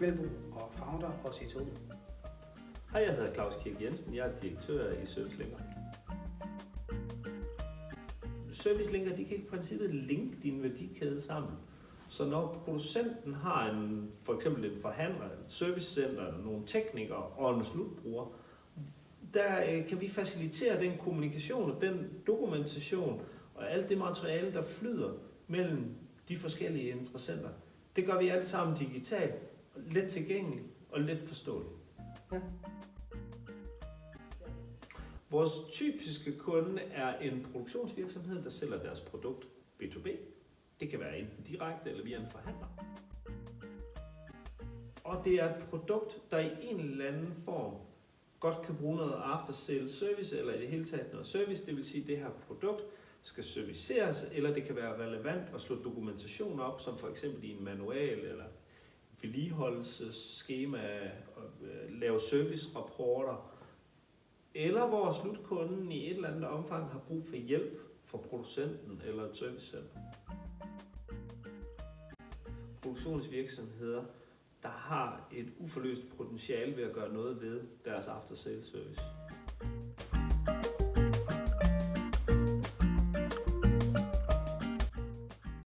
Kvældbo og founder hos E2. Hej, jeg hedder Claus Kirk Jensen. Jeg er direktør i ServiceLinker. ServiceLinker, de kan i princippet linke din værdikæde sammen. Så når producenten har for eksempel en forhandler, et servicecenter, nogle teknikere og en slutbruger, der kan vi facilitere den kommunikation og den dokumentation og alt det materiale, der flyder mellem de forskellige interessenter. Det gør vi alle sammen digitalt, let tilgængeligt og let forståeligt. Ja. Vores typiske kunde er en produktionsvirksomhed, der sælger deres produkt B2B. Det kan være enten direkte eller via en forhandler. Og det er et produkt, der i en eller anden form godt kan bruge noget after sales service, eller i det hele taget noget service. Det vil sige, at det her produkt skal serviceres, eller det kan være relevant at slå dokumentation op, som for eksempel i en manual eller vedligeholdelsesskema, lave servicerapporter, eller hvor slutkunden i et eller andet omfang har brug for hjælp fra producenten eller et servicecenter. Produktionsvirksomheder, der har et uforløst potentiale ved at gøre noget ved deres after sales service.